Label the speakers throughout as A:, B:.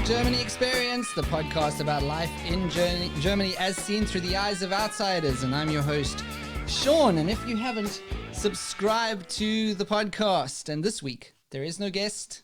A: Germany Experience, the podcast about life in Germany as seen through the eyes of outsiders. And I'm your host, Sean. And if you haven't subscribed to the podcast, and this week there is no guest,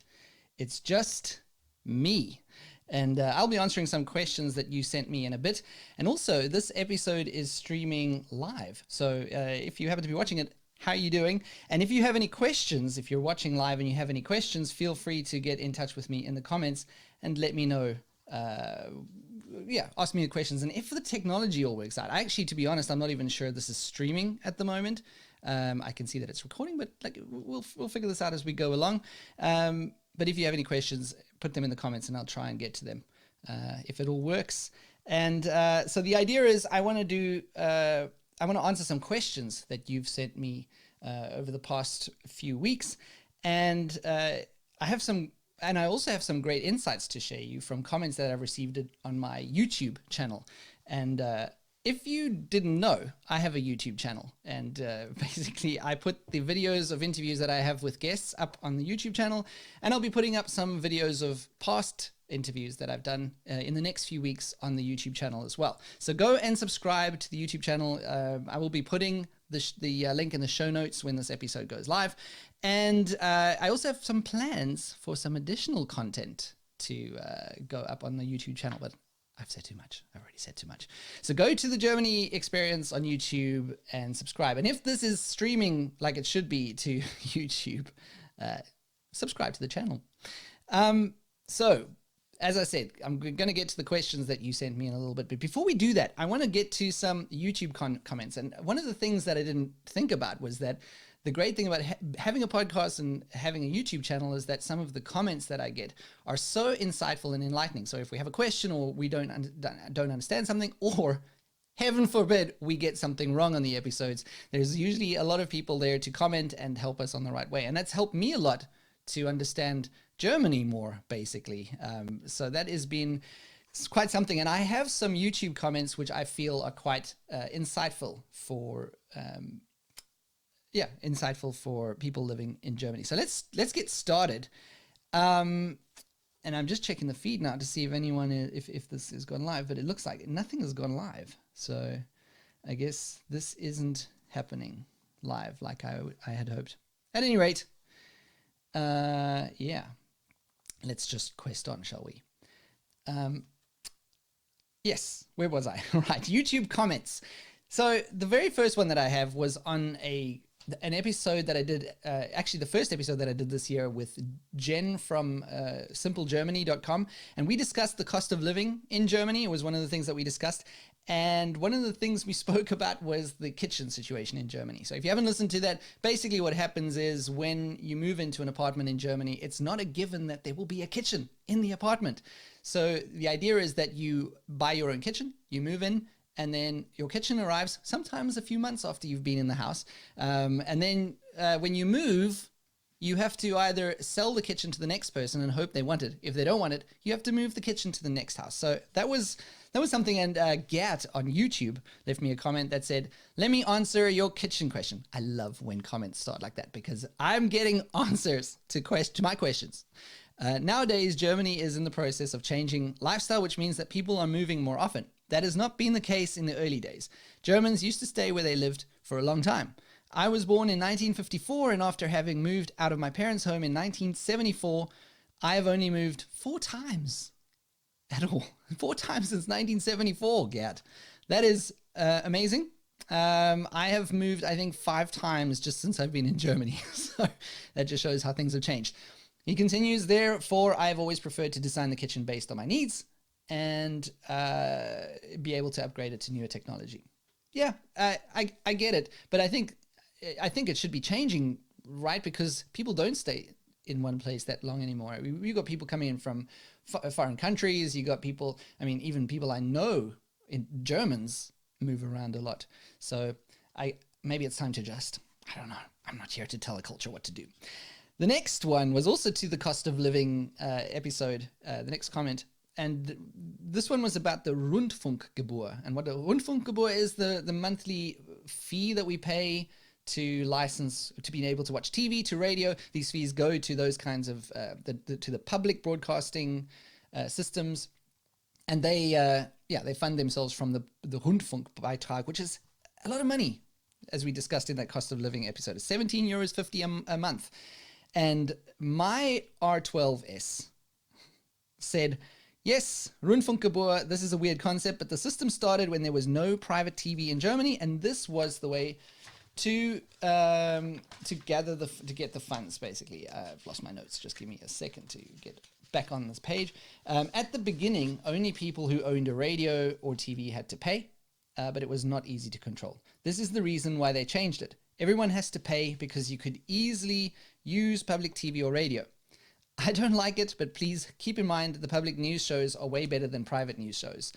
A: it's just me. And I'll be answering some questions that you sent me in a bit. And also, this episode is streaming live. So if you happen to be watching it, how are you doing? And if you have any questions, if you're watching live and you have any questions, feel free to get in touch with me in the comments and let me know. Ask me the questions. And if the technology all works out, actually, to be honest, I'm not even sure this is streaming at the moment. I can see that it's recording, but we'll figure this out as we go along. But if you have any questions, put them in the comments and I'll try and get to them if it all works. And so the idea is I want to answer some questions that you've sent me over the past few weeks. And I also have some great insights to share you from comments that I've received on my YouTube channel. And if you didn't know, I have a YouTube channel. And basically, I put the videos of interviews that I have with guests up on the YouTube channel. And I'll be putting up some videos of past interviews that I've done in the next few weeks on the YouTube channel as well. So go and subscribe to the YouTube channel. I will be putting the link in the show notes when this episode goes live. And I also have some plans for some additional content to go up on the YouTube channel, but I've said too much. I've already said too much. So go to the Germany Experience on YouTube and subscribe. And if this is streaming like it should be to YouTube, subscribe to the channel. So, as I said, I'm going to get to the questions that you sent me in a little bit. But before we do that, I want to get to some YouTube comments. And one of the things that I didn't think about was that the great thing about having a podcast and having a YouTube channel is that some of the comments that I get are so insightful and enlightening. So if we have a question or we don't understand something, or heaven forbid we get something wrong on the episodes, there's usually a lot of people there to comment and help us on the right way. And that's helped me a lot to understand Germany more, basically. So that has been quite something. And I have some YouTube comments which I feel are quite insightful for people living in Germany. So let's get started. And I'm just checking the feed now to see if anyone, if this has gone live, but it looks like nothing has gone live. So I guess this isn't happening live like I had hoped. At any rate, let's just quest on, shall we? Yes, where was I? Right, YouTube comments. So the very first one that I have was on an episode that I did, actually the first episode that I did this year with Jen from simplegermany.com. And we discussed the cost of living in Germany. It was one of the things that we discussed. And one of the things we spoke about was the kitchen situation in Germany. So if you haven't listened to that, basically what happens is when you move into an apartment in Germany, it's not a given that there will be a kitchen in the apartment. So the idea is that you buy your own kitchen, you move in, and then your kitchen arrives sometimes a few months after you've been in the house. And then when you move, you have to either sell the kitchen to the next person and hope they want it. If they don't want it, you have to move the kitchen to the next house. So that was something. And Gert on YouTube left me a comment that said, "Let me answer your kitchen question." I love when comments start like that because I'm getting answers to my questions. Nowadays, Germany is in the process of changing lifestyle, which means that people are moving more often. That has not been the case in the early days. Germans used to stay where they lived for a long time. I was born in 1954, and after having moved out of my parents' home in 1974, I have only moved 4 times at all. 4 times since 1974, Gerd. That is amazing. I have moved, I think, 5 times just since I've been in Germany. So that just shows how things have changed. He continues, "Therefore, I have always preferred to design the kitchen based on my needs and be able to upgrade it to newer technology." Yeah, I get it. But I think it should be changing, right? Because people don't stay in one place that long anymore. You got people coming in from foreign countries. You got people, even people I know, Germans, move around a lot. So maybe it's time to adjust. I don't know. I'm not here to tell a culture what to do. The next one was also to the cost of living episode, the next comment. And this one was about the Rundfunkgebühr. And what the Rundfunkgebühr is, the monthly fee that we pay to license, to being able to watch TV, to radio. These fees go to those kinds of, to the public broadcasting systems. And they fund themselves from the Rundfunkbeitrag, which is a lot of money, as we discussed in that cost of living episode. It's €17.50 a month. And my R12S said, yes, Rundfunkgebühr, this is a weird concept, but the system started when there was no private TV in Germany, and this was the way to get the funds, basically. I've lost my notes. Just give me a second to get back on this page. At the beginning, only people who owned a radio or TV had to pay, but it was not easy to control. This is the reason why they changed it. Everyone has to pay because you could easily use public TV or radio. I don't like it, but please keep in mind the public news shows are way better than private news shows.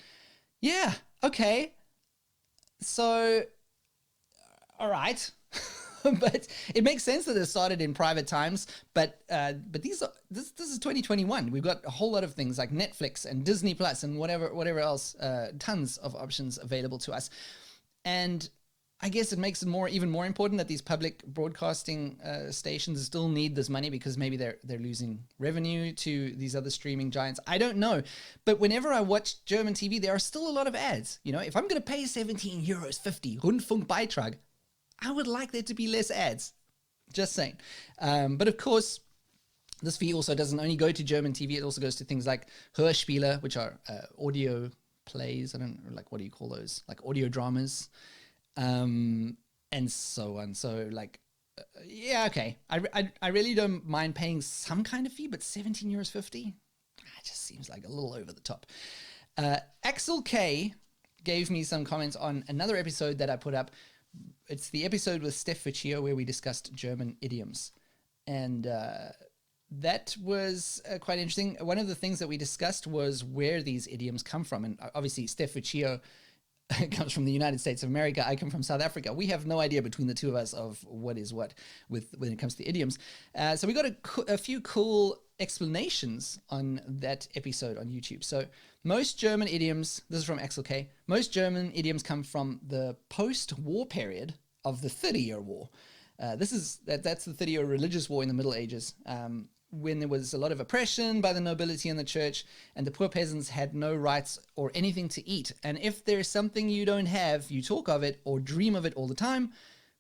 A: Yeah, okay. So, all right. But it makes sense that it started in private times. But this is 2021. We've got a whole lot of things like Netflix and Disney Plus and whatever else, tons of options available to us. And I guess it makes it even more important that these public broadcasting stations still need this money because maybe they're losing revenue to these other streaming giants. I don't know. But whenever I watch German TV, there are still a lot of ads. You know, if I'm going to pay €17.50 Rundfunkbeitrag, I would like there to be less ads. Just saying. But of course, this fee also doesn't only go to German TV. It also goes to things like Hörspiele, which are audio plays. I don't know, like, what do you call those? Like audio dramas. And so on. So like, yeah, okay. I really don't mind paying some kind of fee, but €17.50? It just seems like a little over the top. Axel K gave me some comments on another episode that I put up. It's the episode with Steph Vecchio where we discussed German idioms. And that was quite interesting. One of the things that we discussed was where these idioms come from. And obviously, Steph Vecchio comes from the United States of America. I come from South Africa. We have no idea between the two of us of what is what when it comes to idioms. So we got a few cool explanations on that episode on YouTube. So most German idioms, this is from Axel K, most German idioms come from the post-war period of the 30-Year War. That's the 30-year religious war in the Middle Ages, when there was a lot of oppression by the nobility and the church, and the poor peasants had no rights or anything to eat. And if there's something you don't have, you talk of it or dream of it all the time.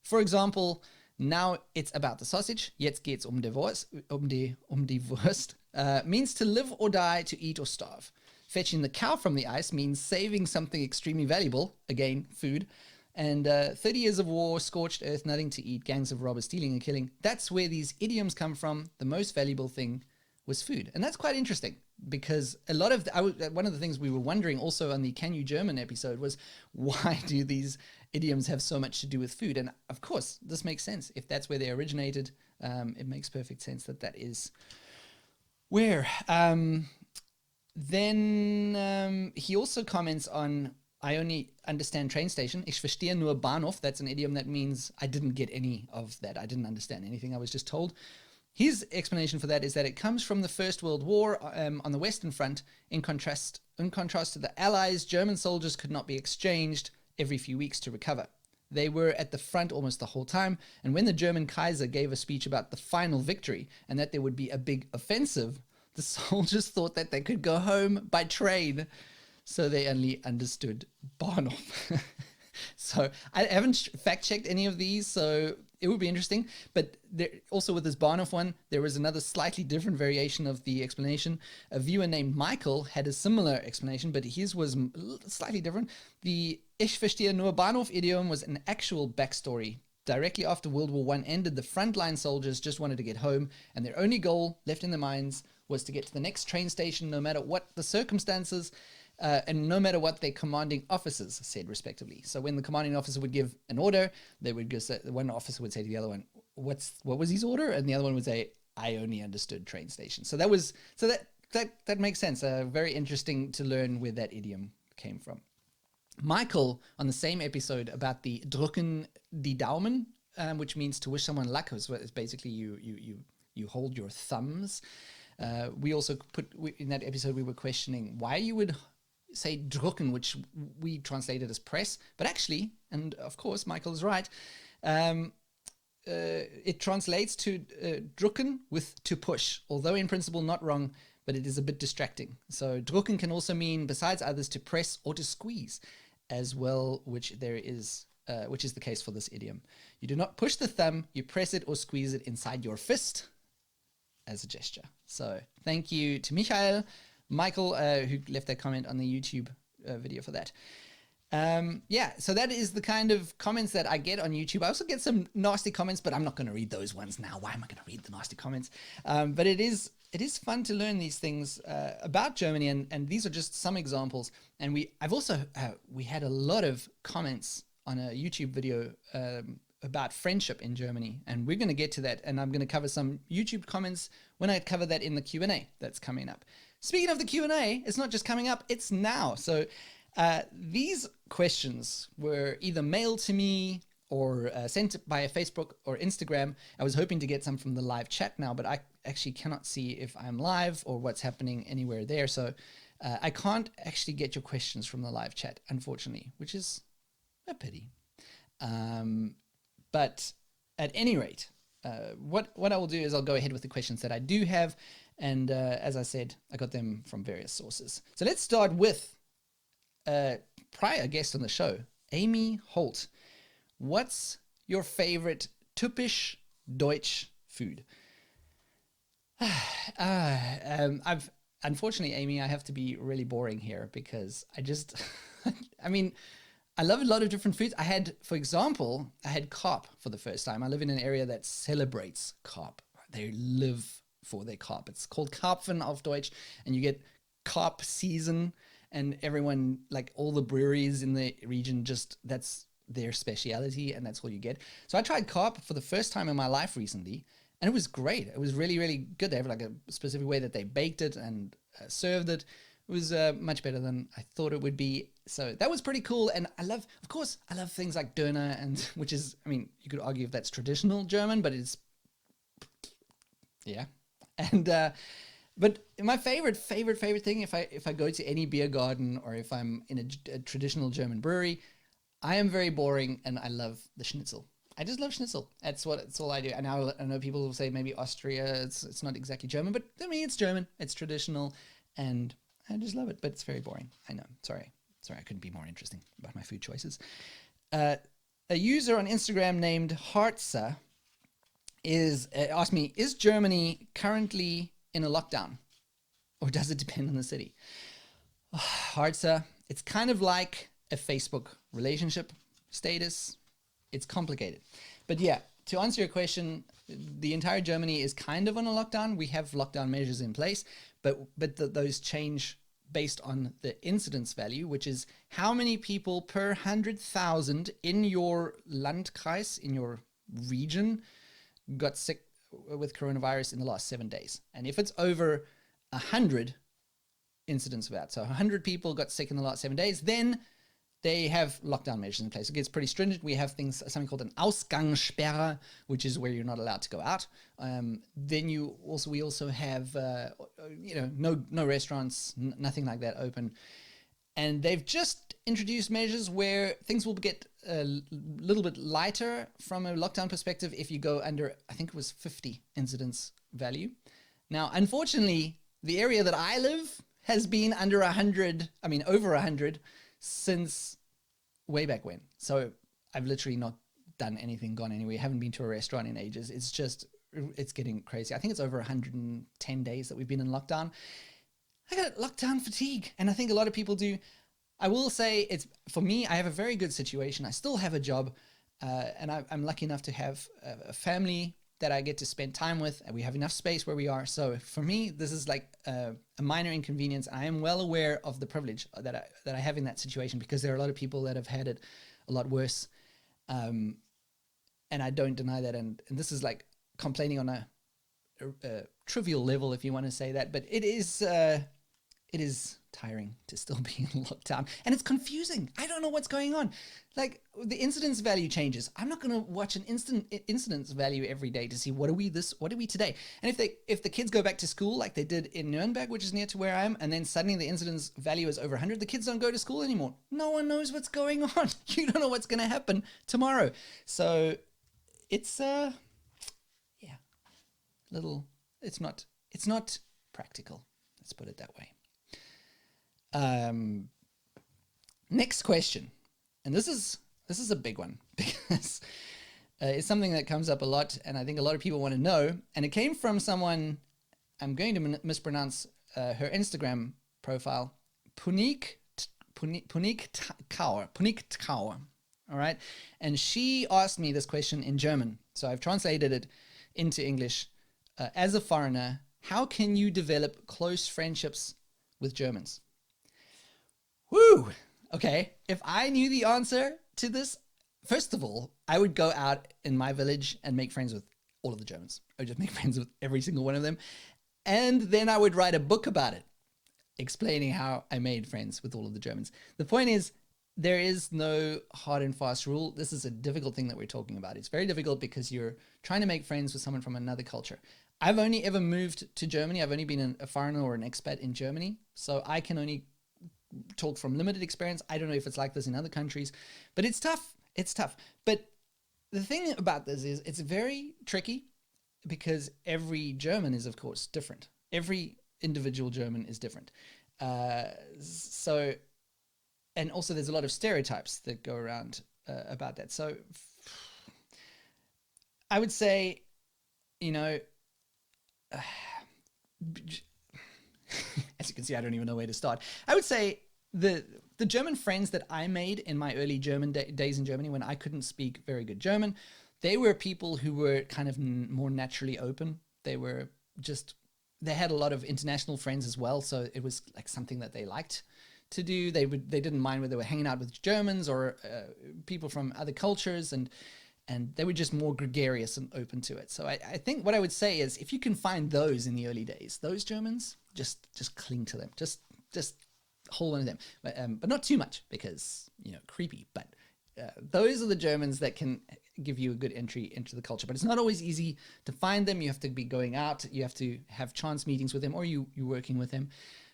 A: For example, now it's about the sausage. Jetzt geht's um die Wurst. Means to live or die, to eat or starve. Fetching the cow from the ice means saving something extremely valuable. Again, food. And 30 years of war, scorched earth, nothing to eat, gangs of robbers stealing and killing. That's where these idioms come from. The most valuable thing was food. And that's quite interesting because a lot of one of the things we were wondering also on the Can You German episode was, why do these idioms have so much to do with food? And of course, this makes sense. If that's where they originated, it makes perfect sense that is where. Then he also comments on, I only understand train station. Ich verstehe nur Bahnhof. That's an idiom that means I didn't get any of that. I didn't understand anything. I was just told. His explanation for that is that it comes from the First World War on the Western Front. In contrast to the Allies, German soldiers could not be exchanged every few weeks to recover. They were at the front almost the whole time. And when the German Kaiser gave a speech about the final victory and that there would be a big offensive, the soldiers thought that they could go home by train. So they only understood Bahnhof. So I haven't fact-checked any of these, so it would be interesting. But there, also with this Bahnhof one, there was another slightly different variation of the explanation. A viewer named Michael had a similar explanation, but his was slightly different. The Ich verstehe nur Bahnhof idiom was an actual backstory. Directly after World War I ended, the frontline soldiers just wanted to get home, and their only goal left in their minds was to get to the next train station, no matter what the circumstances. And no matter what their commanding officers said, respectively. So when the commanding officer would give an order, they would go say, one officer would say to the other one, "What was his order?" And the other one would say, "I only understood train station." So that makes sense. Very interesting to learn where that idiom came from. Michael, on the same episode about the drücken die Daumen, which means to wish someone luck, is basically you hold your thumbs. We also in that episode we were questioning why you would say drücken, which we translated as press, but actually, and of course Michael is right, it translates to drücken with to push, although in principle not wrong, but it is a bit distracting. So drucken can also mean, besides others, to press or to squeeze as well, which is the case for this idiom. You do not push the thumb, you press it or squeeze it inside your fist as a gesture. So thank you to Michael, who left that comment on the YouTube video for that. Yeah, so that is the kind of comments that I get on YouTube. I also get some nasty comments, but I'm not going to read those ones now. Why am I going to read the nasty comments? But it is fun to learn these things about Germany, and these are just some examples. And we had a lot of comments on a YouTube video about friendship in Germany, and we're going to get to that, and I'm going to cover some YouTube comments when I cover that in the Q&A that's coming up. Speaking of the Q&A, it's not just coming up, it's now. So these questions were either mailed to me or sent via Facebook or Instagram. I was hoping to get some from the live chat now, but I actually cannot see if I'm live or what's happening anywhere there. So I can't actually get your questions from the live chat, unfortunately, which is a pity. But at any rate, what I will do is I'll go ahead with the questions that I do have. And as I said, I got them from various sources. So let's start with prior guest on the show, Amy Holt. What's your favorite Tupish Deutsch food? Unfortunately, Amy, I have to be really boring here because I mean, I love a lot of different foods. For example, I had carp for the first time. I live in an area that celebrates carp. They live for their carp. It's called Karpfen auf Deutsch, and you get carp season. And everyone, like all the breweries in the region, that's their speciality, and that's all you get. So I tried carp for the first time in my life recently, and it was great. It was really, really good. They have like a specific way that they baked it and served it. It was much better than I thought it would be. So that was pretty cool. And I love things like Döner, and which is, I mean, you could argue if that's traditional German, but it's, yeah. And but my favorite thing, if I go to any beer garden or if I'm in a traditional German brewery, I am very boring and I love the schnitzel. I just love schnitzel. It's all I do. And I know people will say maybe Austria, it's not exactly German, but to me it's German. It's traditional, and I just love it. But it's very boring. I know. Sorry, I couldn't be more interesting about my food choices. A user on Instagram named Hartza asked me, is Germany currently in a lockdown, or does it depend on the city? Hartza, it's kind of like a Facebook relationship status. It's complicated. But yeah, to answer your question, the entire Germany is kind of on a lockdown. We have lockdown measures in place, but those change based on the incidence value, which is how many people per 100,000 in your Landkreis, in your region, got sick with coronavirus in the last 7 days. And if it's over 100 incidents of that, so 100 people got sick in the last 7 days, then they have lockdown measures in place. It gets pretty stringent. We have something called an Ausgangssperre, which is where you're not allowed to go out. Then we also have no restaurants, nothing like that open. And they've just introduced measures where things will get a little bit lighter from a lockdown perspective if you go under, I think it was 50 incidence value. Now, unfortunately, the area that I live has been under 100, over 100 since way back when. So I've literally not done anything, gone anywhere, haven't been to a restaurant in ages. It's getting crazy. I think it's over 110 days that we've been in lockdown. I got lockdown fatigue, and I think a lot of people do. I will say, for me, I have a very good situation. I still have a job, and I'm lucky enough to have a family that I get to spend time with, and we have enough space where we are. So for me, this is like a minor inconvenience. I am well aware of the privilege that I have in that situation, because there are a lot of people that have had it a lot worse, and I don't deny that. And this is like complaining on a trivial level, if you want to say that, but it is tiring to still be in lockdown, and it's confusing. I don't know what's going on. Like, the incidence value changes. I'm not going to watch an incidence value every day to see what are we today. And if the kids go back to school like they did in Nuremberg, which is near to where I am, and then suddenly the incidence value is over 100, the kids don't go to school anymore. No one knows what's going on. You don't know what's going to happen tomorrow. So it's it's not practical. Let's put it that way. Next question, and this is a big one because it's something that comes up a lot, and I think a lot of people want to know. And it came from someone, I'm going to mispronounce her Instagram profile, Punik Kaur. All right, and she asked me this question in German, so I've translated it into English. As a foreigner, how can you develop close friendships with Germans? Woo! Okay, if I knew the answer to this, first of all, I would go out in my village and make friends with all of the Germans. I would just make friends with every single one of them. And then I would write a book about it, explaining how I made friends with all of the Germans. The point is, there is no hard and fast rule. This is a difficult thing that we're talking about. It's very difficult because you're trying to make friends with someone from another culture. I've only ever moved to Germany. I've only been a foreigner or an expat in Germany. So I can only talk from limited experience. I don't know if it's like this in other countries, but it's tough. It's tough. But the thing about this is it's very tricky because every German is, of course, different. Every individual German is different. And also there's a lot of stereotypes that go around about that. So I would say, as you can see, I don't even know where to start. I would say the German friends that I made in my early German days in Germany when I couldn't speak very good German, they were people who were kind of more naturally open. They had a lot of international friends as well, so it was like something that they liked to do. They didn't mind whether they were hanging out with Germans or people from other cultures, and they were just more gregarious and open to it. So I think what I would say is, if you can find those in the early days, those Germans, just cling to them, just hold on to them, but not too much because creepy. But those are the Germans that can give you a good entry into the culture. But it's not always easy to find them. You have to be going out. You have to have chance meetings with them, or you're working with them.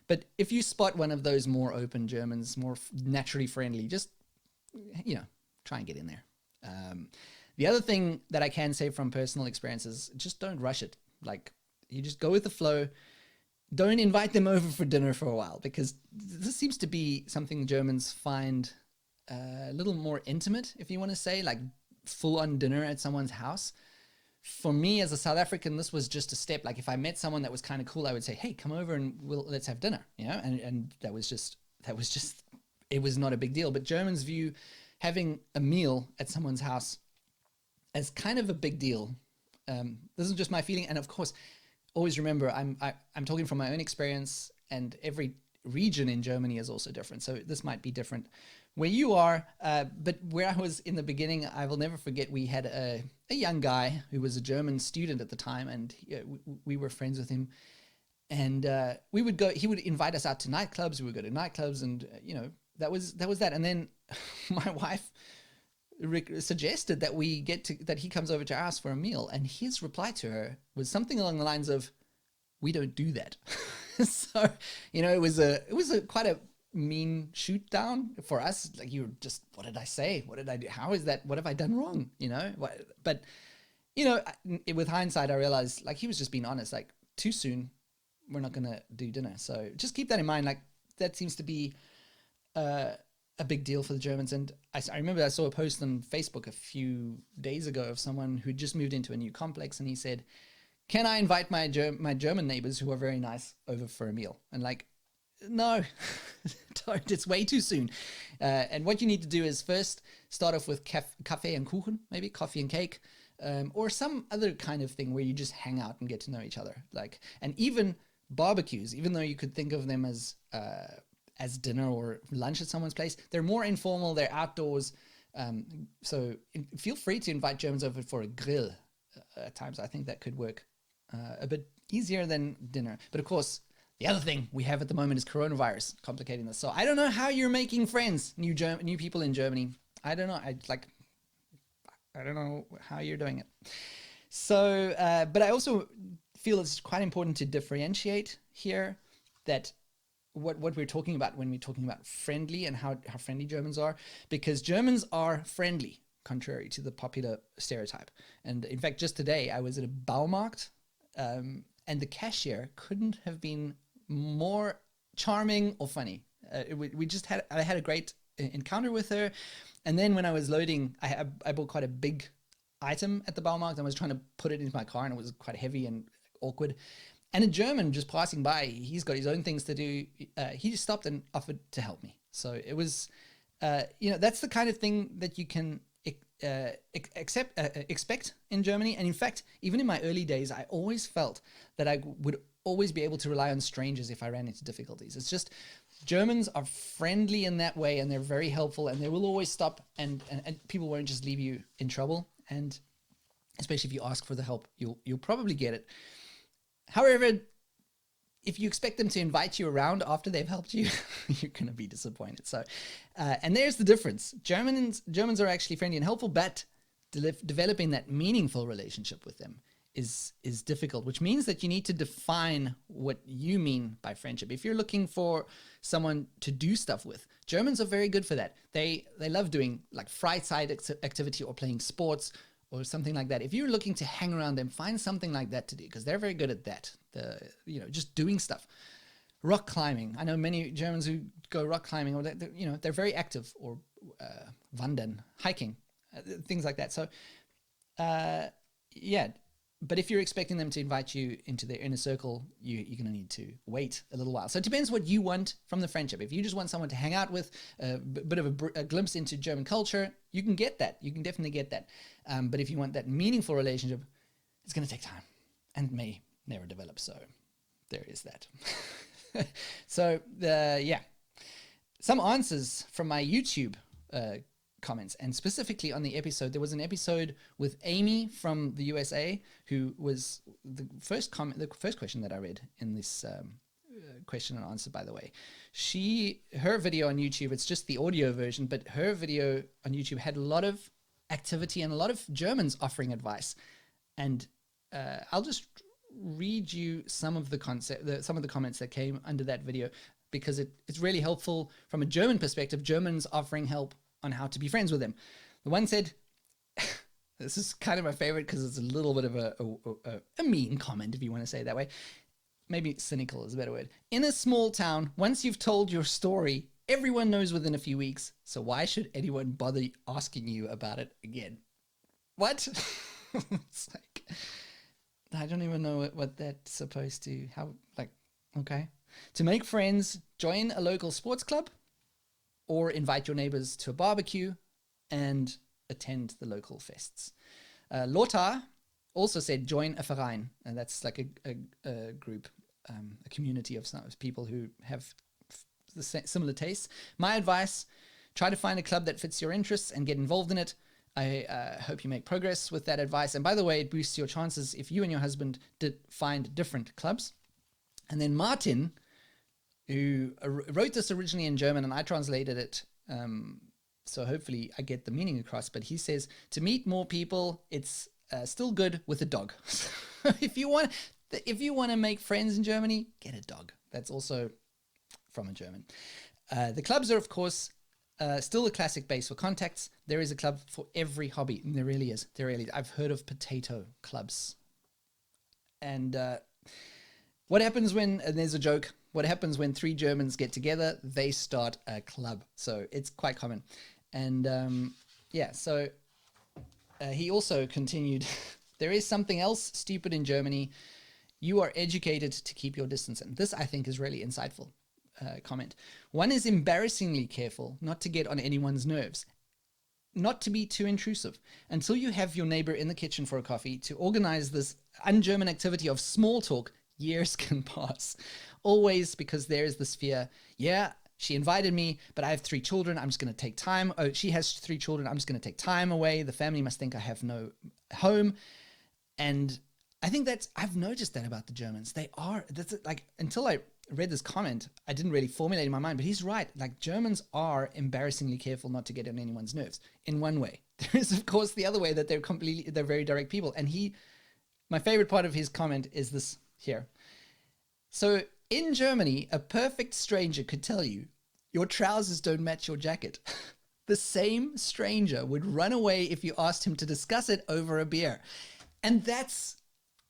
A: But if you spot one of those more open Germans, more naturally friendly, just try and get in there. The other thing that I can say from personal experiences, just don't rush it. Like, you just go with the flow. Don't invite them over for dinner for a while, because this seems to be something Germans find a little more intimate, if you want to say, like full-on dinner at someone's house. For me as a South African, this was just a step. Like, if I met someone that was kind of cool, I would say, hey, come over and let's have dinner, and that was just, it was not a big deal. But Germans view having a meal at someone's house as kind of a big deal. This is just my feeling. And of course, always remember, I'm talking from my own experience, and every region in Germany is also different. So this might be different where you are, but where I was in the beginning, I will never forget, we had a young guy who was a German student at the time, and we were friends with him. And he would invite us out to nightclubs. We would go to nightclubs, and that was that. And then my wife suggested that that he comes over to our house for a meal, and his reply to her was something along the lines of, "We don't do that." So it was quite a mean shoot down for us. Like, you were just, what did I say? What did I do? How is that? What have I done wrong? But with hindsight, I realized, like, he was just being honest. Like, too soon, we're not gonna do dinner. So just keep that in mind. Like, that seems to be a big deal for the Germans. And I remember I saw a post on Facebook a few days ago of someone who just moved into a new complex, and he said, "Can I invite my German neighbors, who are very nice, over for a meal?" And like, no, don't. It's way too soon. And what you need to do is first start off with Kaffee and Kuchen, maybe coffee and cake, or some other kind of thing where you just hang out and get to know each other. Like, and even barbecues, even though you could think of them as dinner or lunch at someone's place, they're more informal. They're outdoors. So feel free to invite Germans over for a grill at times. I think that could work a bit easier than dinner. But of course, the other thing we have at the moment is coronavirus complicating this. So I don't know how you're making friends, new people in Germany. I don't know. I don't know how you're doing it. So, but I also feel it's quite important to differentiate here that what we're talking about when we're talking about friendly and how friendly Germans are, because Germans are friendly, contrary to the popular stereotype. And in fact, just today I was at a Baumarkt, and the cashier couldn't have been more charming or funny. I had a great encounter with her. And then when I was loading, I bought quite a big item at the Baumarkt. I was trying to put it into my car and it was quite heavy and awkward. And a German just passing by, he's got his own things to do. He just stopped and offered to help me. So it was, that's the kind of thing that you can expect in Germany. And in fact, even in my early days, I always felt that I would always be able to rely on strangers if I ran into difficulties. It's just Germans are friendly in that way, and they're very helpful, and they will always stop, and people won't just leave you in trouble. And especially if you ask for the help, you'll probably get it. However, if you expect them to invite you around after they've helped you, you're going to be disappointed. So, and there's the difference. Germans are actually friendly and helpful, but developing that meaningful relationship with them is difficult, which means that you need to define what you mean by friendship. If you're looking for someone to do stuff with, Germans are very good for that. They love doing like Freizeit activity or playing sports or something like that. If you're looking to hang around them, find something like that to do, because they're very good at that. Just doing stuff. Rock climbing. I know many Germans who go rock climbing, or they're very active, or wandern, hiking, things like that. So, But if you're expecting them to invite you into their inner circle, you're going to need to wait a little while. So it depends what you want from the friendship. If you just want someone to hang out with, a bit of a glimpse into German culture, you can get that. You can definitely get that. But if you want that meaningful relationship, it's going to take time and may never develop. So there is that. So some answers from my YouTube comments, and specifically on the episode. There was an episode with Amy from the USA, who was the first question that I read in this question and answer, by the way. Her video on YouTube, it's just the audio version, but her video on YouTube had a lot of activity and a lot of Germans offering advice. And I'll just read you some of the comments that came under that video, because it's really helpful from a German perspective, Germans offering help on how to be friends with them. The one said, this is kind of my favorite because it's a little bit of a mean comment, if you want to say it that way. Maybe cynical is a better word. In a small town, once you've told your story, everyone knows within a few weeks. So why should anyone bother asking you about it again? What? It's like, I don't even know what that's supposed to, okay. To make friends, join a local sports club, or invite your neighbors to a barbecue and attend the local fests. Lothar also said, join a Verein. And that's like a group, a community of people who have similar tastes. My advice, try to find a club that fits your interests and get involved in it. I hope you make progress with that advice. And by the way, it boosts your chances if you and your husband did find different clubs. And then Martin, who wrote this originally in German, and I translated it, so hopefully I get the meaning across. But he says, to meet more people, it's still good with a dog. If you want to make friends in Germany, get a dog. That's also from a German. The clubs are, of course, still a classic base for contacts. There is a club for every hobby. And there really is. I've heard of potato clubs. And what happens when, and there's a joke, what happens when 3 Germans get together? They start a club. So it's quite common. And so he also continued, there is something else stupid in Germany. You are educated to keep your distance. And this, I think, is really insightful comment. One is embarrassingly careful not to get on anyone's nerves, not to be too intrusive. Until you have your neighbor in the kitchen for a coffee, to organize this un-German activity of small talk, years can pass. Always, because there is this fear, she invited me, but I have 3 children, I'm just going to take time. Oh, she has 3 children, I'm just going to take time away. The family must think I have no home. And I think I've noticed that about the Germans. Until I read this comment, I didn't really formulate in my mind, but he's right. Like, Germans are embarrassingly careful not to get on anyone's nerves in one way. There is, of course, the other way that they're very direct people. And my favorite part of his comment is this here. So in Germany, a perfect stranger could tell you, your trousers don't match your jacket. The same stranger would run away if you asked him to discuss it over a beer. And that's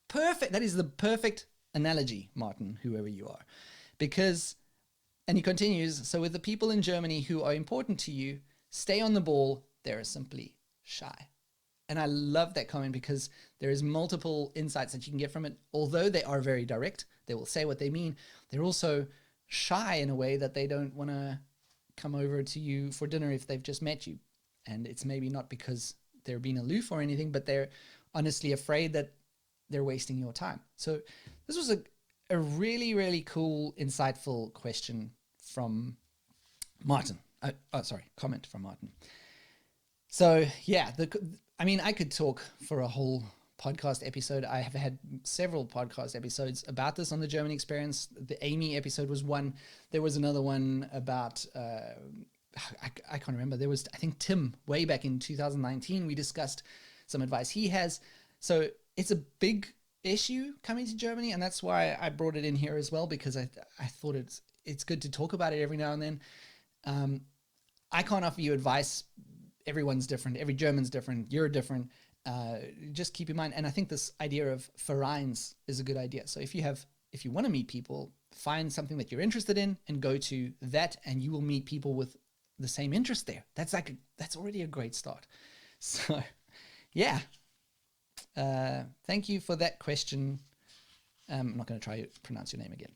A: perfect. That is the perfect analogy, Martin, whoever you are. because, and he continues, so with the people in Germany who are important to you, stay on the ball. They're simply shy. And I love that comment because there is multiple insights that you can get from it. Although they are very direct, they will say what they mean. They're also shy in a way that they don't want to come over to you for dinner if they've just met you. And it's maybe not because they're being aloof or anything, but they're honestly afraid that they're wasting your time. So this was a really, really cool, insightful question from Martin. Comment from Martin. So yeah, I could talk for a whole podcast episode. I have had several podcast episodes about this on the German experience. The Amy episode was one. There was another one about, I can't remember. There was, I think, Tim, way back in 2019. We discussed some advice he has. So it's a big issue coming to Germany, and that's why I brought it in here as well, because I thought it's good to talk about it every now and then. I can't offer you advice. Everyone's different. Every German's different. You're different. Just keep in mind. And I think this idea of Vereins is a good idea. So if you want to meet people, find something that you're interested in and go to that, and you will meet people with the same interest there. That's already a great start. So yeah. Thank you for that question. I'm not going to try to pronounce your name again.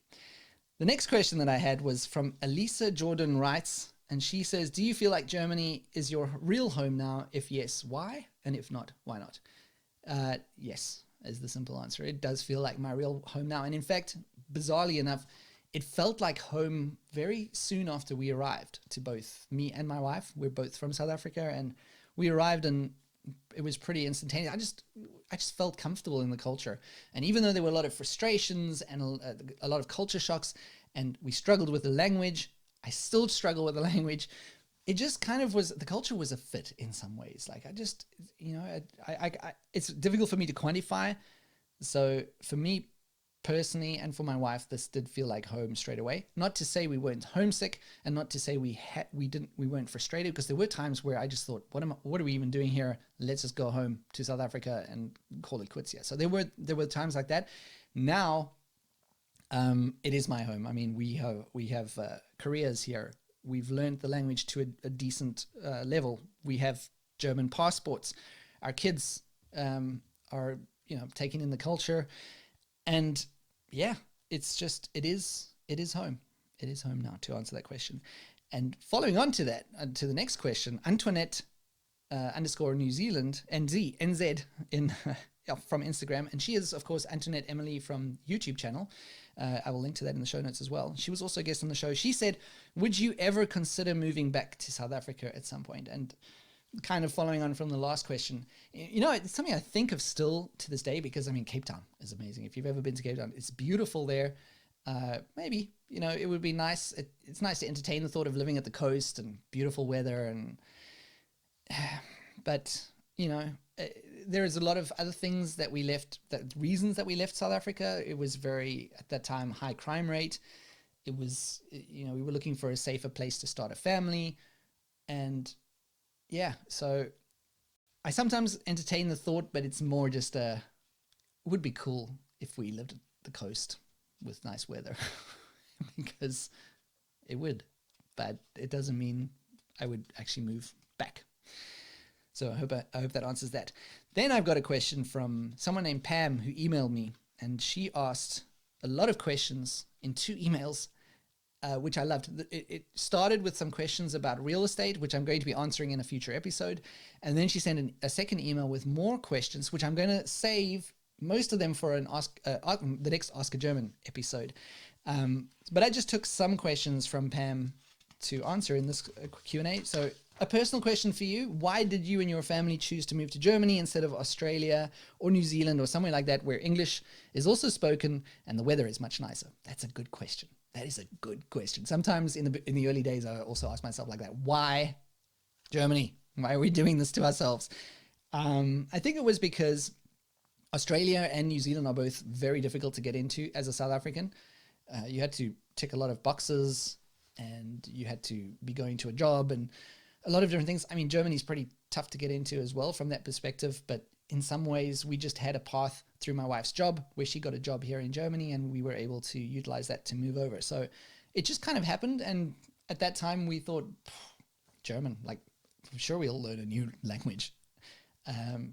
A: The next question that I had was from Elisa Jordan Wrights. And she says, do you feel like Germany is your real home now? If yes, why? And if not, why not? Yes, is the simple answer. It does feel like my real home now. And in fact, bizarrely enough, it felt like home very soon after we arrived, to both me and my wife. We're both from South Africa, and we arrived and it was pretty instantaneous. I just felt comfortable in the culture. And even though there were a lot of frustrations and a lot of culture shocks, and we struggled with the language, I still struggle with the language. It just kind of was, the culture was a fit in some ways. Like it's difficult for me to quantify. So for me personally, and for my wife, this did feel like home straight away. Not to say we weren't homesick, and not to say we weren't frustrated, because there were times where I just thought, what are we even doing here? Let's just go home to South Africa and call it quits here. So there were times like that. Now, it is my home. I mean, we have careers here. We've learned the language to a decent level. We have German passports. Our kids are taking in the culture, and yeah, it's just it is home. It is home now, to answer that question. And following on to that, to the next question, Antoinette _ New Zealand NZ in from Instagram, and she is of course Antoinette Emily from YouTube channel. I will link to that in the show notes as well. She was also a guest on the show. She said, would you ever consider moving back to South Africa at some point? And kind of following on from the last question, it's something I think of still to this day, because I mean, Cape Town is amazing. If you've ever been to Cape Town, it's beautiful there. Maybe, it would be nice. It's nice to entertain the thought of living at the coast and beautiful weather, but there is a lot of other things that reasons that we left South Africa. It was very, at that time, high crime rate. It was, we were looking for a safer place to start a family. And yeah, so I sometimes entertain the thought, but it's more just it would be cool if we lived at the coast with nice weather, because it would, but it doesn't mean I would actually move back. So I hope that answers that. Then I've got a question from someone named Pam, who emailed me, and she asked a lot of questions in 2 emails, which I loved. It started with some questions about real estate, which I'm going to be answering in a future episode. And then she sent a second email with more questions, which I'm going to save most of them for the next Ask a German episode. But I just took some questions from Pam to answer in this Q&A. So a personal question for you. Why did you and your family choose to move to Germany instead of Australia or New Zealand or somewhere like that, where English is also spoken and the weather is much nicer? That's a good question. That is a good question. Sometimes in the early days, I also ask myself like that, why Germany? Why are we doing this to ourselves? I think it was because Australia and New Zealand are both very difficult to get into as a South African. You had to tick a lot of boxes, and you had to be going to a job and a lot of different things. I mean, Germany's pretty tough to get into as well from that perspective, but in some ways, we just had a path through my wife's job where she got a job here in Germany, and we were able to utilize that to move over. So it just kind of happened. And at that time, we thought, German, like, I'm sure we'll learn a new language.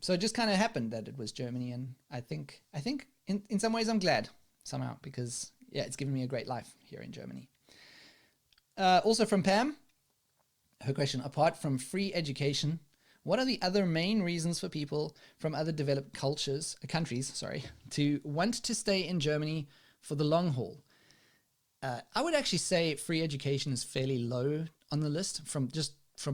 A: So it just kind of happened that it was Germany. And I think in some ways I'm glad somehow, because yeah, it's given me a great life here in Germany. Also from Pam, her question, apart from free education, what are the other main reasons for people from other developed countries to want to stay in Germany for the long haul? I would actually say free education is fairly low on the list from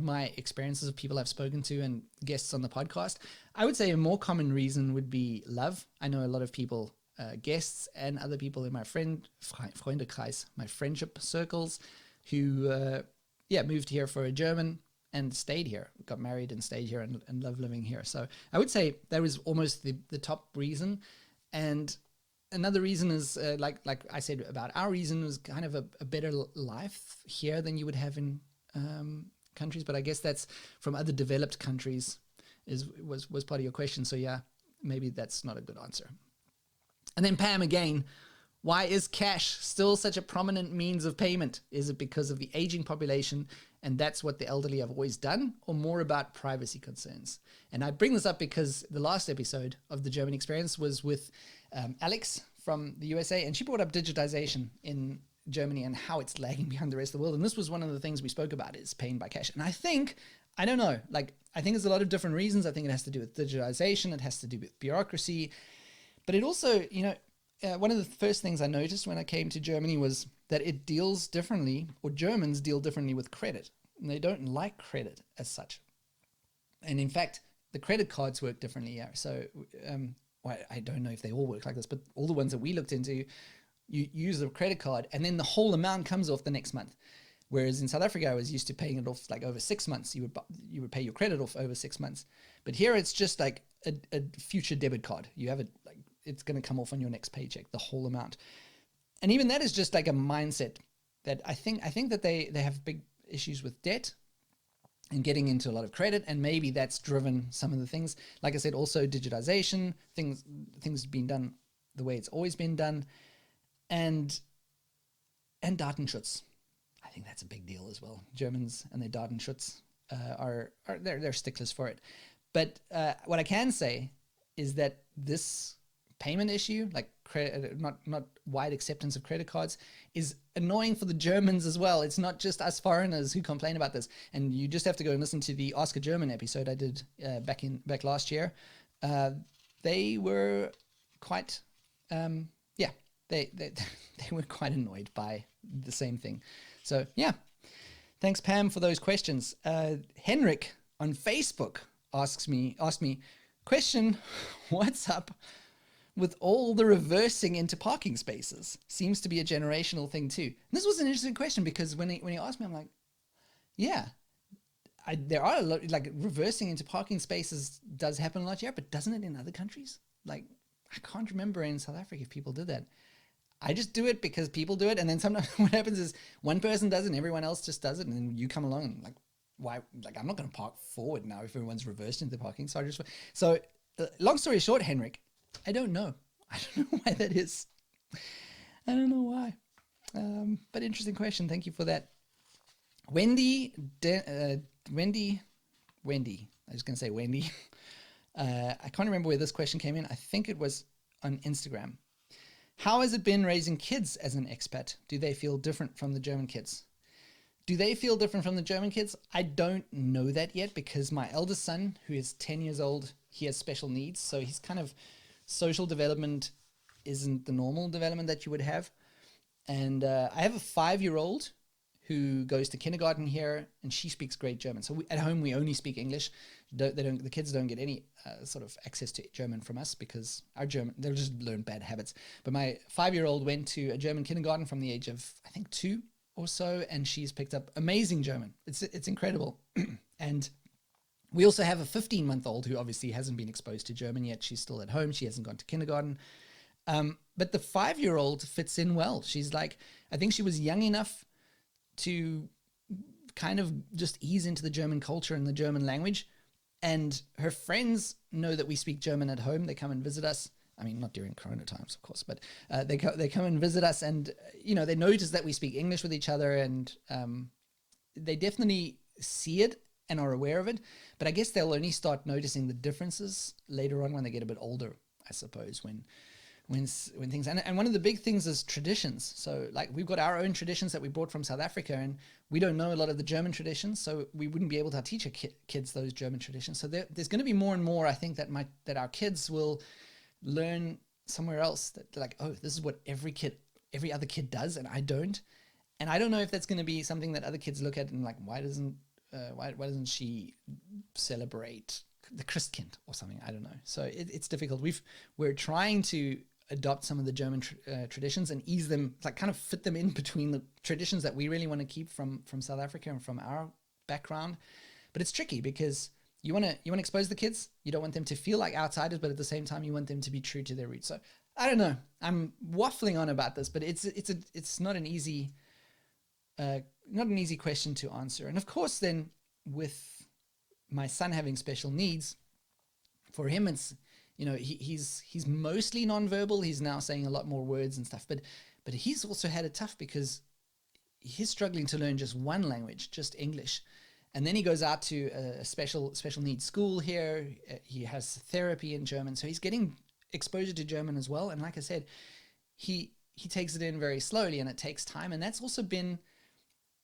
A: my experiences of people I've spoken to and guests on the podcast. I would say a more common reason would be love. I know a lot of people, guests and other people in my Freundekreis, my friendship circles, who moved here for a German and stayed here, got married and stayed here and love living here. So I would say that was almost the top reason. And another reason is, like I said about our reason, was kind of a better life here than you would have in countries. But I guess that's from other developed countries was part of your question. So yeah, maybe that's not a good answer. And then Pam again, why is cash still such a prominent means of payment? Is it because of the aging population and that's what the elderly have always done, or more about privacy concerns? And I bring this up because the last episode of the German experience was with Alex from the USA, and she brought up digitization in Germany and how it's lagging behind the rest of the world. And this was one of the things we spoke about, is paying by cash. And I think there's a lot of different reasons. I think it has to do with digitization. It has to do with bureaucracy. But it also, one of the first things I noticed when I came to Germany was that it deals differently, or Germans deal differently with credit. And they don't like credit as such. And in fact, the credit cards work differently here. So I don't know if they all work like this, but all the ones that we looked into, you use the credit card and then the whole amount comes off the next month. Whereas in South Africa, I was used to paying it off like over 6 months. You would pay your credit off over 6 months. But here it's just like a future debit card. You have it, like, it's going to come off on your next paycheck, the whole amount. And even that is just like a mindset that I think that they have big issues with debt and getting into a lot of credit, and maybe that's driven some of the things. Like I said, also digitization, things being done the way it's always been done, and Datenschutz. I think that's a big deal as well. Germans and their Datenschutz they're sticklers for it. But what I can say is that this payment issue, like not wide acceptance of credit cards, is annoying for the Germans as well. It's not just us foreigners who complain about this. And you just have to go and listen to the Ask a German episode I did back last year. They were quite they were quite annoyed by the same thing. So yeah, thanks Pam for those questions. Henrik on Facebook asked me, question, what's up with all the reversing into parking spaces? Seems to be a generational thing too. And this was an interesting question, because when he asked me, I'm like, yeah, there are a lot, like, reversing into parking spaces does happen a lot here, but doesn't it in other countries? Like, I can't remember in South Africa if people did that. I just do it because people do it, and then sometimes what happens is one person does it and everyone else just does it, and then you come along and like, why? Like, I'm not going to park forward now if everyone's reversed into the parking. So long story short, Henrik, I don't know. I don't know why that is. I don't know why. But interesting question. Thank you for that. Wendy. I was going to say Wendy. I can't remember where this question came in. I think it was on Instagram. How has it been raising kids as an expat? Do they feel different from the German kids? Do they feel different from the German kids? I don't know that yet, because my eldest son, who is 10 years old, he has special needs. So he's kind of, social development isn't the normal development that you would have. And I have a 5-year-old who goes to kindergarten here, and she speaks great German. So at home, we only speak English. The kids don't get any sort of access to German from us, because our German, they'll just learn bad habits. But my 5-year-old went to a German kindergarten from the age of, I think, 2 or so, and she's picked up amazing German. It's incredible. And we also have a 15-month-old who obviously hasn't been exposed to German yet. She's still at home. She hasn't gone to kindergarten. But the 5-year-old fits in well. She's like, I think she was young enough to kind of just ease into the German culture and the German language. And her friends know that we speak German at home. They come and visit us. I mean, not during Corona times, of course, but they come and visit us, and they notice that we speak English with each other, and they definitely see it and are aware of it. But I guess they'll only start noticing the differences later on when they get a bit older, I suppose, when things, and one of the big things is traditions. So like we've got our own traditions that we brought from South Africa, and we don't know a lot of the German traditions, so we wouldn't be able to teach our kids those German traditions. So there's going to be more and more, I think, that our kids will learn somewhere else, that like, oh, this is what every other kid does, and I don't. And I don't know if that's going to be something that other kids look at and like, why doesn't she celebrate the Christkind or something? I don't know. So it's difficult. We're trying to adopt some of the German traditions and ease them, like kind of fit them in between the traditions that we really want to keep from South Africa and from our background. But it's tricky because you want to expose the kids. You don't want them to feel like outsiders, but at the same time you want them to be true to their roots. So I don't know. I'm waffling on about this, but it's not an easy question to answer. And of course, then with my son having special needs, for him it's he's mostly nonverbal. He's now saying a lot more words and stuff, but he's also had it tough because he's struggling to learn just one language, just English. And then he goes out to a special needs school here. He has therapy in German, so he's getting exposure to German as well. And like I said, he takes it in very slowly, and it takes time. And that's also been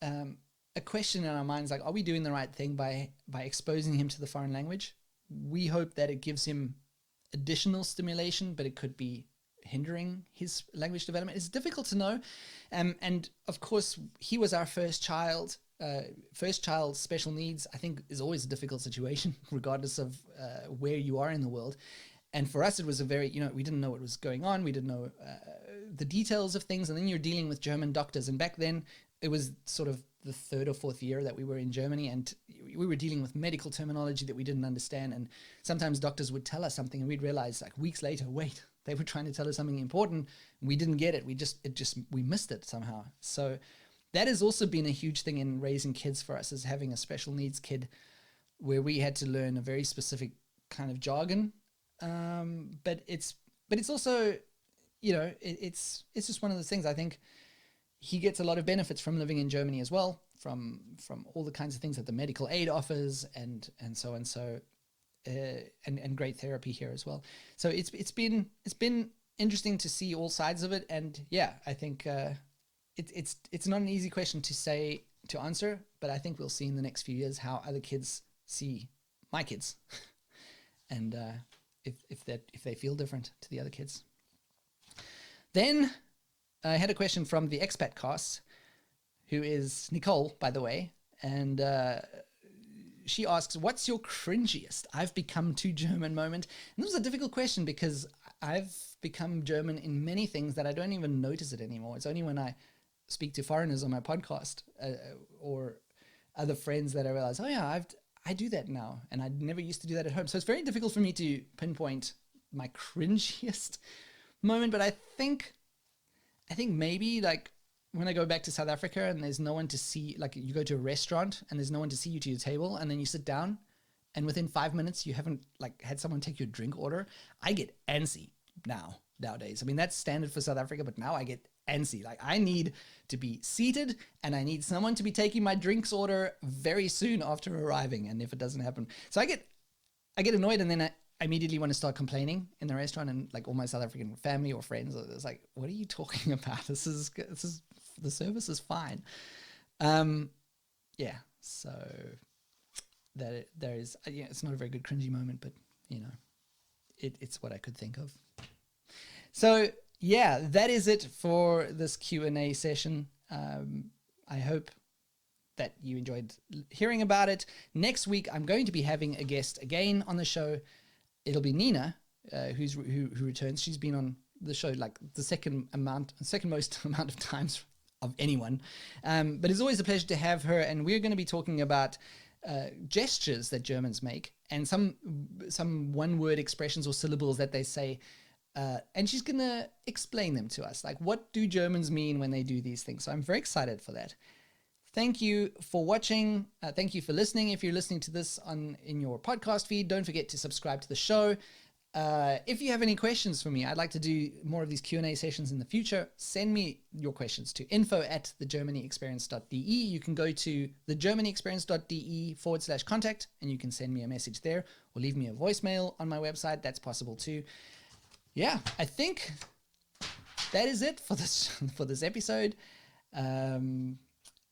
A: a question in our minds, like, are we doing the right thing by exposing him to the foreign language? We hope that it gives him additional stimulation, but it could be hindering his language development. It's difficult to know. And of course, he was our first child. First child special needs, I think, is always a difficult situation, regardless of where you are in the world. And for us, it was a very, we didn't know what was going on. We didn't know the details of things. And then you're dealing with German doctors. And back then, it was sort of the third or fourth year that we were in Germany, and we were dealing with medical terminology that we didn't understand. And sometimes doctors would tell us something, and we'd realize like weeks later, wait, they were trying to tell us something important. We didn't get it. We missed it somehow. So that has also been a huge thing in raising kids for us, is having a special needs kid where we had to learn a very specific kind of jargon. But it's also, it's just one of those things. I think he gets a lot of benefits from living in Germany as well, from all the kinds of things that the medical aid offers and so on. So, and great therapy here as well. So it's been interesting to see all sides of it. And yeah, I think, it's not an easy question to answer, but I think we'll see in the next few years how other kids see my kids, and if they feel different to the other kids. Then I had a question from the expat cast, who is Nicole, by the way, and she asks, "What's your cringiest I've become too German moment?" And this was a difficult question because I've become German in many things that I don't even notice it anymore. It's only when I speak to foreigners on my podcast or other friends that I realize, oh yeah, I do that now, and I never used to do that at home. So it's very difficult for me to pinpoint my cringiest moment. But I think maybe like when I go back to South Africa and there's no one to see, like you go to a restaurant and there's no one to see you to your table, and then you sit down, and within 5 minutes you haven't like had someone take your drink order. I get antsy nowadays. I mean, that's standard for South Africa, but now I get antsy. Like I need to be seated, and I need someone to be taking my drinks order very soon after arriving. And if it doesn't happen, so I get annoyed, and then I immediately want to start complaining in the restaurant, and like all my South African family or friends are like, "What are you talking about? This is the service is fine." Yeah. So there is it's not a very good cringy moment, but it's what I could think of. So yeah, that is it for this Q&A session. I hope that you enjoyed hearing about it. Next week, I'm going to be having a guest again on the show. It'll be Nina, who returns. She's been on the show like the second most amount of times of anyone. But it's always a pleasure to have her, and we're going to be talking about gestures that Germans make and some one-word expressions or syllables that they say. And she's going to explain them to us. Like, what do Germans mean when they do these things? So I'm very excited for that. Thank you for watching. Thank you for listening. If you're listening to this in your podcast feed, don't forget to subscribe to the show. If you have any questions for me, I'd like to do more of these Q&A sessions in the future. Send me your questions to info@thegermanyexperience.de. You can go to thegermanyexperience.de/contact and you can send me a message there or leave me a voicemail on my website. That's possible too. Yeah, I think that is it for this episode.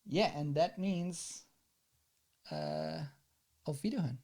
A: Yeah, and that means auf Wiederhören.